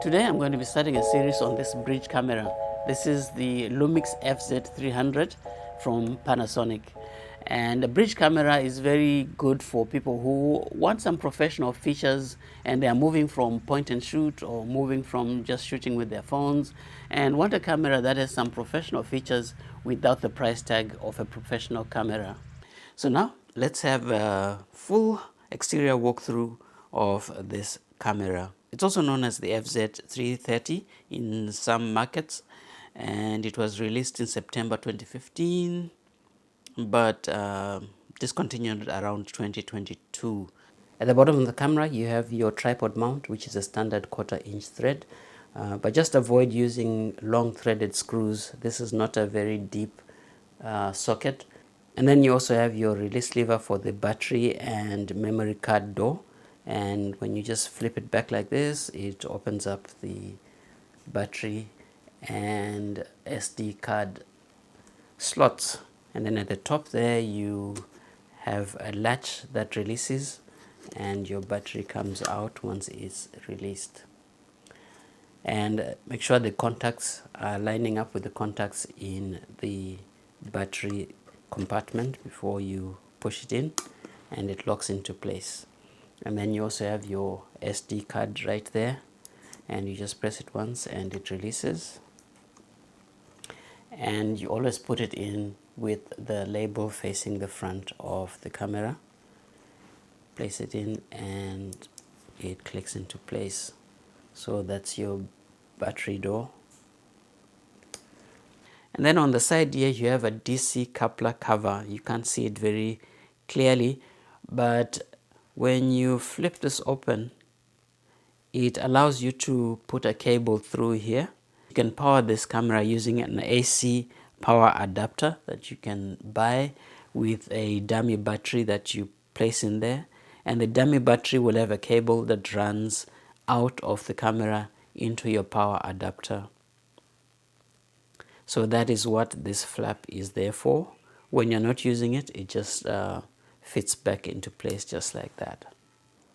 Today I'm going to be starting a series on this bridge camera. This is the Lumix FZ300 from Panasonic. And the bridge camera is very good for people who want some professional features and they are moving from point and shoot or moving from just shooting with their phones and want a camera that has some professional features without the price tag of a professional camera. So now let's have a full exterior walkthrough of this camera. It's also known as the FZ330 in some markets, and it was released in September 2015 but discontinued around 2022. At the bottom of the camera you have your tripod mount, which is a standard 1/4 inch thread, but just avoid using long threaded screws. This is not a very deep socket. And then you also have your release lever for the battery and memory card door, and when you just flip it back like this, it opens up the battery and SD card slots. And then at the top there you have a latch that releases and your battery comes out once it's released. And make sure the contacts are lining up with the contacts in the battery compartment before you push it in, and it locks into place. And then you also have your SD card right there, and you just press it once and it releases. And you always put it in with the label facing the front of the camera. Place it in and it clicks into place. So that's your battery door. And then on the side here you have a DC coupler cover. You can't see it very clearly, but when you flip this open, it allows you to put a cable through here. You can power this camera using an AC power adapter that you can buy with a dummy battery that you place in there, and the dummy battery will have a cable that runs out of the camera into your power adapter. So that is what this flap is there for. When you're not using it, it just fits back into place just like that.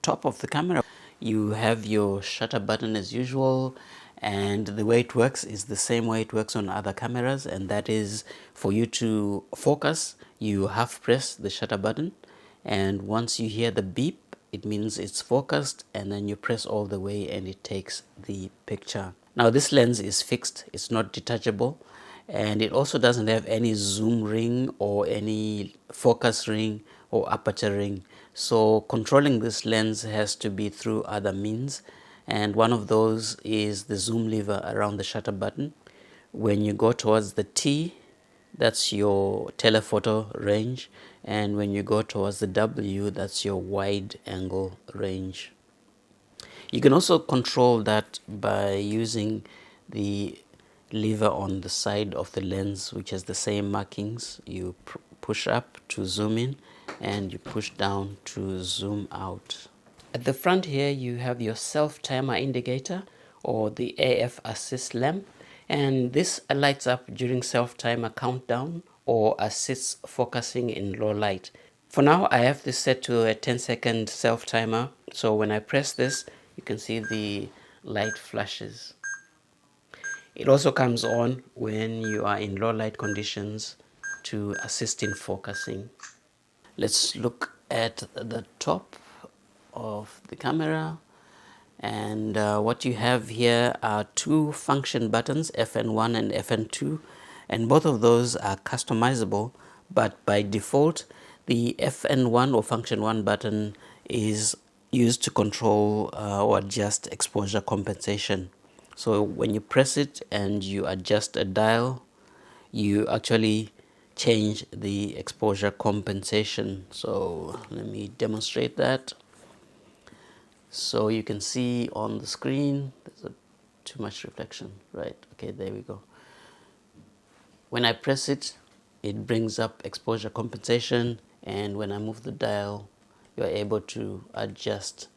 Top of the camera, you have your shutter button as usual, and the way it works is the same way it works on other cameras, and that is for you to focus, you half press the shutter button, and once you hear the beep, it means it's focused, and then you press all the way and it takes the picture. Now this lens is fixed, it's not detachable, and it also doesn't have any zoom ring or any focus ring or aperture ring. So controlling this lens has to be through other means, and one of those is the zoom lever around the shutter button. When you go towards the T, that's your telephoto range, and when you go towards the W, that's your wide angle range. You can also control that by using the lever on the side of the lens, which has the same markings. You push up to zoom in and you push down to zoom out. At the front here you have your self timer indicator, or the AF assist lamp, and this lights up during self timer countdown or assists focusing in low light. For now I have this set to a 10-second self timer, so when I press this you can see the light flashes. It also comes on when you are in low light conditions to assist in focusing. Let's look at the top of the camera, and what you have here are two function buttons, FN1 and FN2, and both of those are customizable, but by default the FN1 or function 1 button is used to control or adjust exposure compensation. So when you press it and you adjust a dial, you actually change the exposure compensation. So let me demonstrate that. So you can see on the screen, there's too much reflection, right? Okay, there we go. When I press it, it brings up exposure compensation, and when I move the dial, you're able to adjust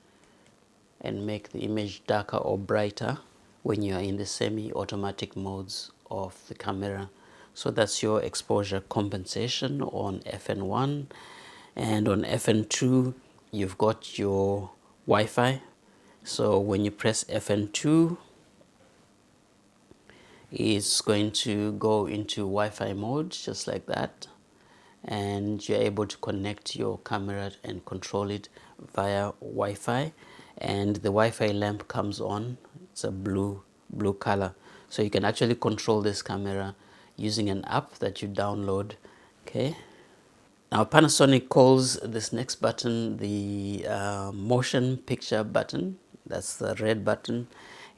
and make the image darker or brighter when you're in the semi-automatic modes of the camera. So that's your exposure compensation on FN1, and on FN2 you've got your Wi-Fi. So when you press FN2, It's going to go into Wi-Fi mode just like that, and you're able to connect your camera and control it via Wi-Fi, and the Wi-Fi lamp comes on. It's a blue color, so you can actually control this camera using an app that you download. Okay, now Panasonic calls this next button the motion picture button. That's the red button.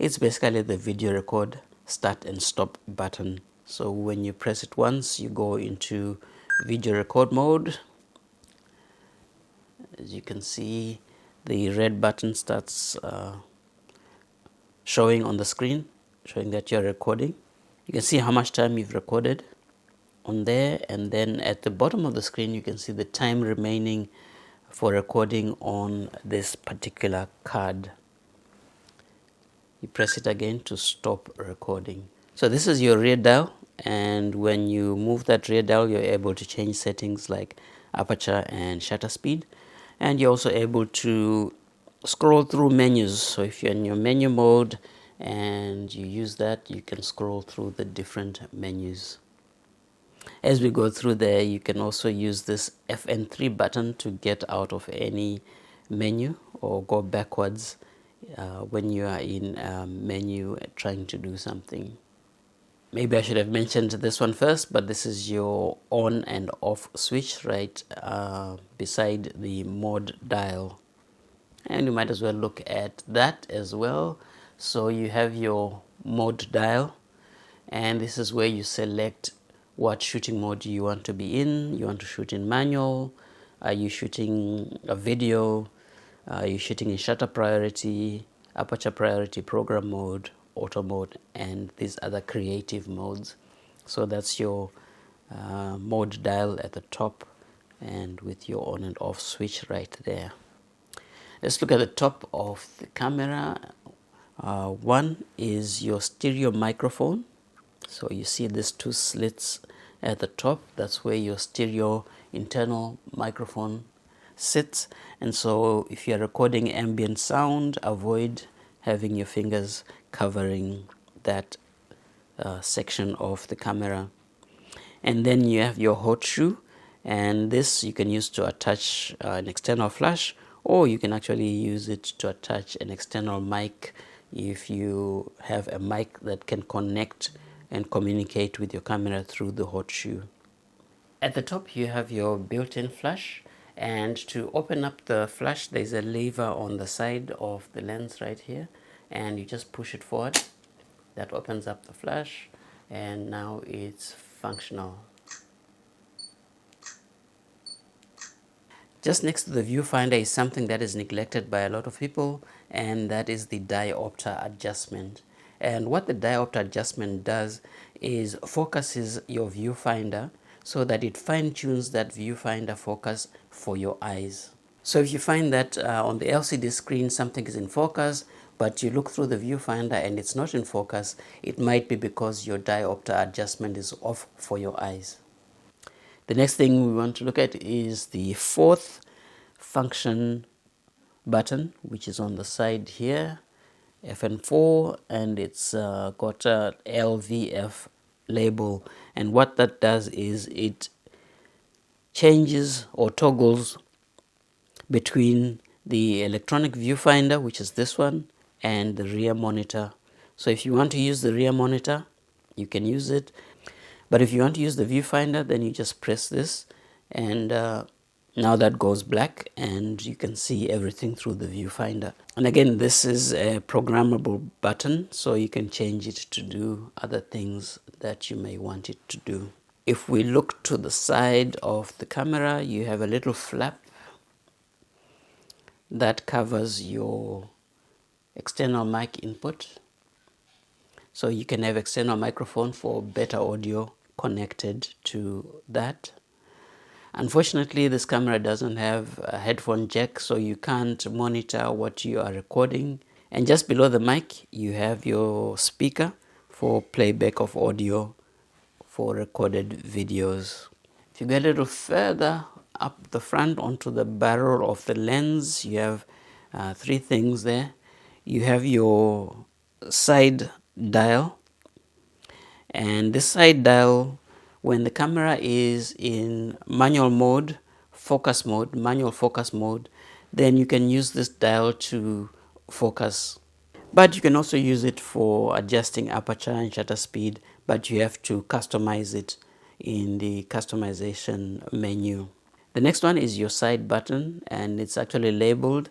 It's basically the video record start and stop button. So when you press it once, you go into video record mode. As you can see, the red button starts showing on the screen, showing that you're recording. You can see how much time you've recorded on there, and then at the bottom of the screen you can see the time remaining for recording on this particular card. You press it again to stop recording. So this is your rear dial, and when you move that rear dial, you're able to change settings like aperture and shutter speed, and you're also able to scroll through menus. So if you're in your menu mode and you use that, you can scroll through the different menus. As we go through there, you can also use this FN3 button to get out of any menu or go backwards when you are in a menu trying to do something. Maybe I should have mentioned this one first, but this is your on and off switch right beside the mode dial. And you might as well look at that as well. So you have your mode dial, and this is where you select what shooting mode you want to be in. You want to shoot in manual? Are you shooting a video? Are you shooting in shutter priority, aperture priority, program mode, auto mode, and these other creative modes? So that's your mode dial at the top, and with your on and off switch right there. Let's look at the top of the camera. One is your stereo microphone. So you see these two slits at the top. That's where your stereo internal microphone sits. And so if you're recording ambient sound, avoid having your fingers covering that section of the camera. And then you have your hot shoe, and this you can use to attach an external flash, or you can actually use it to attach an external mic if you have a mic that can connect and communicate with your camera through the hot shoe. At the top you have your built-in flash, and to open up the flash there's a lever on the side of the lens right here, and you just push it forward. That opens up the flash, and now it's functional. Just next to the viewfinder is something that is neglected by a lot of people, and that is the diopter adjustment. And what the diopter adjustment does is focuses your viewfinder so that it fine-tunes that viewfinder focus for your eyes. So if you find that on the LCD screen something is in focus, but you look through the viewfinder and it's not in focus, it might be because your diopter adjustment is off for your eyes. The next thing we want to look at is the fourth function button, which is on the side here, FN4, and it's got a LVF label. And what that does is it changes or toggles between the electronic viewfinder, which is this one, and the rear monitor. So if you want to use the rear monitor, you can use it. But if you want to use the viewfinder, then you just press this, and now that goes black and you can see everything through the viewfinder. And again, this is a programmable button, so you can change it to do other things that you may want it to do. If we look to the side of the camera, you have a little flap that covers your external mic input. So you can have external microphone for better audio connected to that. Unfortunately, this camera doesn't have a headphone jack, so you can't monitor what you are recording. And just below the mic, you have your speaker for playback of audio for recorded videos. If you go a little further up the front onto the barrel of the lens, you have three things there. You have your side dial, And this side dial, when the camera is in manual focus mode, then you can use this dial to focus. But you can also use it for adjusting aperture and shutter speed, but you have to customize it in the customization menu. The next one is your side button, and it's actually labeled,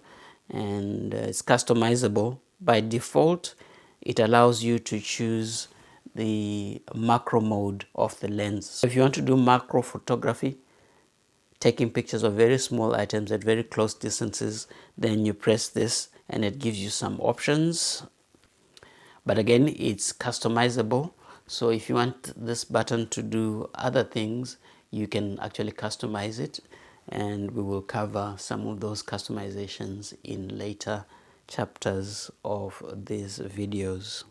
and it's customizable. By default, it allows you to choose the macro mode of the lens. So if you want to do macro photography, taking pictures of very small items at very close distances, then you press this and it gives you some options. But again, it's customizable. So if you want this button to do other things, you can actually customize it, and we will cover some of those customizations in later chapters of these videos.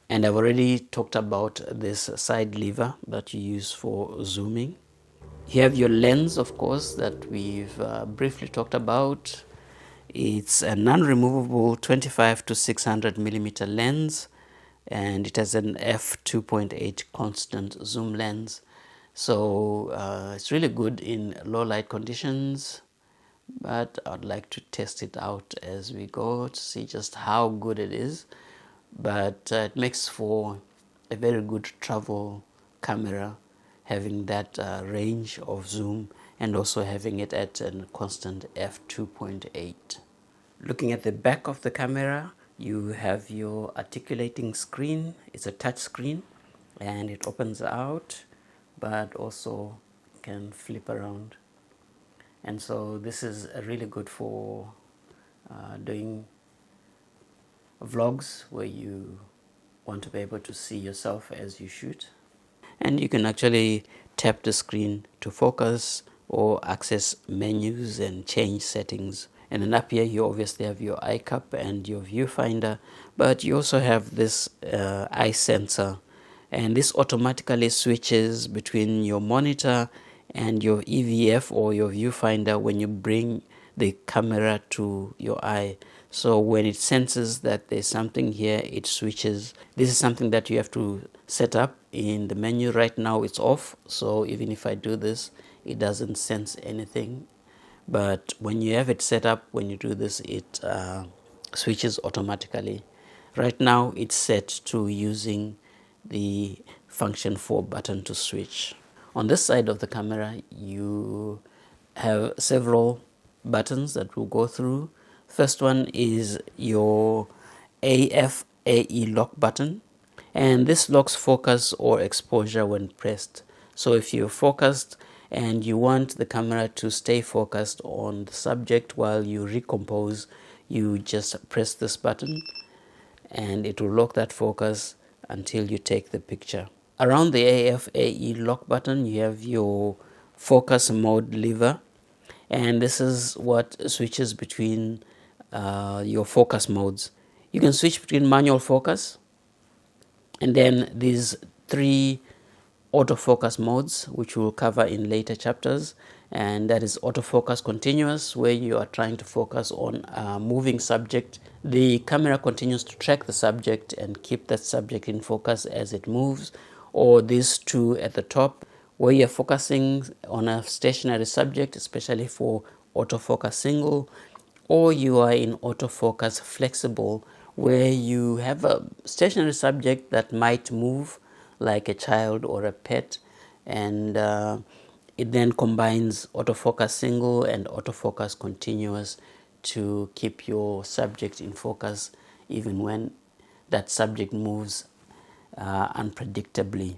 And I've already talked about this side lever that you use for zooming. You have your lens, of course, that we've briefly talked about. It's a non-removable 25 to 600 millimeter lens, and it has an f2.8 constant zoom lens. So it's really good in low light conditions, but I'd like to test it out as we go to see just how good it is. But it makes for a very good travel camera, having that range of zoom and also having it at a constant f2.8. Looking at the back of the camera, you have your articulating screen. It's a touch screen and it opens out, but also can flip around. And so this is really good for doing vlogs where you want to be able to see yourself as you shoot. And you can actually tap the screen to focus or access menus and change settings. And then up here you obviously have your eye cup and your viewfinder, but you also have this eye sensor, and this automatically switches between your monitor and your EVF or your viewfinder when you bring the camera to your eye. So when it senses that there's something here, it switches. This is something that you have to set up in the menu. Right now it's off, so even if I do this, it doesn't sense anything. But when you have it set up, when you do this, it switches automatically. Right now it's set to using the function 4 button to switch. On this side of the camera, you have several buttons that we'll go through. First one is your AF AE lock button, and this locks focus or exposure when pressed. So if you're focused and you want the camera to stay focused on the subject while you recompose, you just press this button and it will lock that focus until you take the picture. Around the AF AE lock button, you have your focus mode lever, and this is what switches between your focus modes. You can switch between manual focus and then these 3 autofocus modes, which we'll cover in later chapters. And that is autofocus continuous, where you are trying to focus on a moving subject. The camera continues to track the subject and keep that subject in focus as it moves. Or these 2 at the top, where you're focusing on a stationary subject, especially for autofocus single, or you are in autofocus flexible, where you have a stationary subject that might move like a child or a pet, and it then combines autofocus single and autofocus continuous to keep your subject in focus even when that subject moves unpredictably.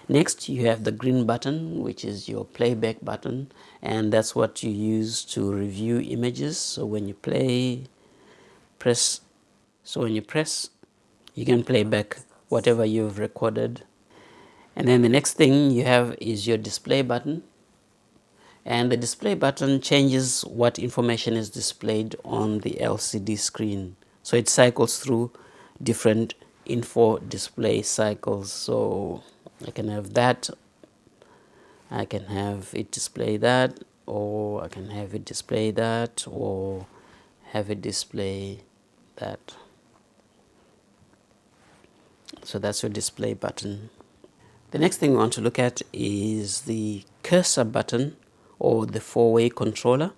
Next, you have the green button, which is your playback button, and that's what you use to review images. So when you press, you can play back whatever you've recorded. And then the next thing you have is your display button, and the display button changes what information is displayed on the LCD screen. So it cycles through different info display cycles. So I can have that, I can have it display that, or I can have it display that, or have it display that. So that's your display button. The next thing we want to look at is the cursor button or the four-way controller.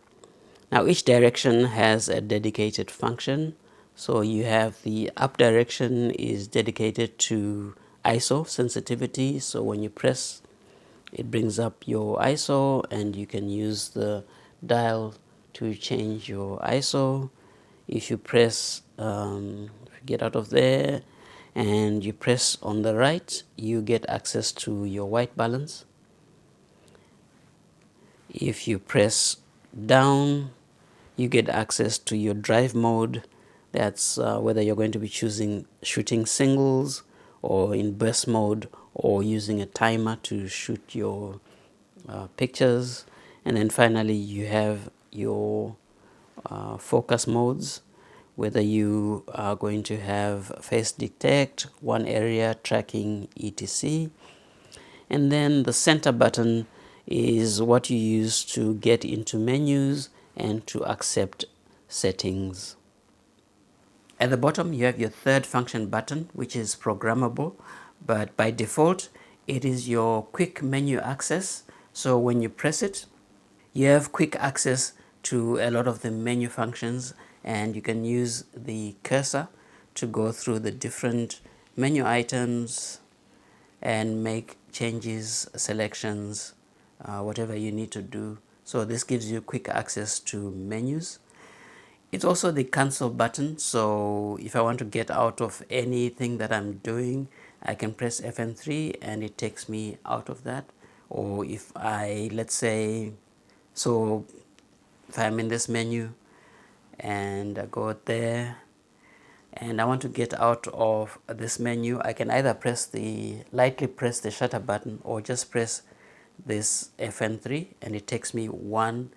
Now each direction has a dedicated function. So you have the up direction is dedicated to ISO sensitivity. So when you press, it brings up your ISO and you can use the dial to change your ISO. If you press, get out of there and you press on the right, you get access to your white balance. If you press down, you get access to your drive mode. That's whether you're going to be shooting singles or in burst mode or using a timer to shoot your pictures. And then finally you have your focus modes, whether you are going to have face detect, one area, tracking, etc. And then the center button is what you use to get into menus and to accept settings. At the bottom you have your third function button, which is programmable, but by default it is your quick menu access. So when you press it, you have quick access to a lot of the menu functions, and you can use the cursor to go through the different menu items and make changes, selections, whatever you need to do. So this gives you quick access to menus. It's also the cancel button, so if I want to get out of anything that I'm doing, I can press FN3 and it takes me out of that. Or if I, let's say, so if I'm in this menu and I go there and I want to get out of this menu, I can either lightly press the shutter button or just press this FN3 and it takes me one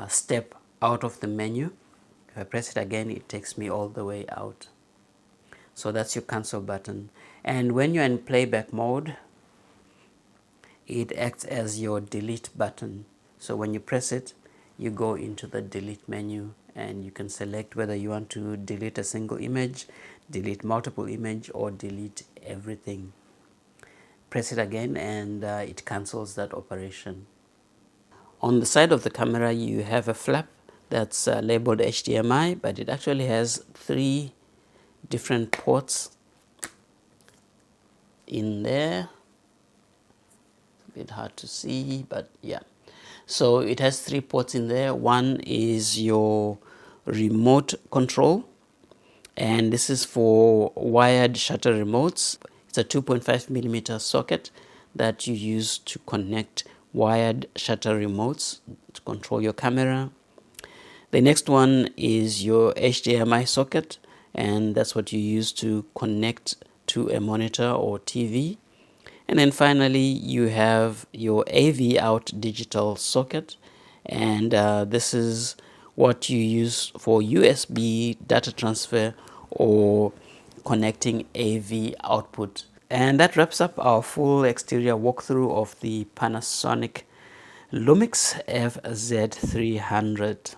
step out of the menu. If I press it again, it takes me all the way out. So that's your cancel button. And when you're in playback mode, it acts as your delete button. So when you press it, you go into the delete menu and you can select whether you want to delete a single image, delete multiple images, or delete everything. Press it again and it cancels that operation. On the side of the camera you have a flap that's labeled HDMI, but it actually has 3 different ports in there. A bit hard to see, but yeah. So it has 3 ports in there. One is your remote control, and this is for wired shutter remotes. It's a 2.5mm socket that you use to connect wired shutter remotes to control your camera. The next one is your HDMI socket, and that's what you use to connect to a monitor or TV. And then finally you have your AV out digital socket, and this is what you use for USB data transfer or connecting AV output. And that wraps up our full exterior walkthrough of the Panasonic Lumix FZ300.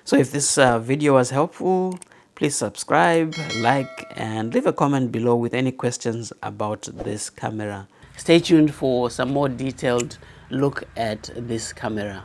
So if this video was helpful, please subscribe, like, and leave a comment below with any questions about this camera. Stay tuned for some more detailed look at this camera.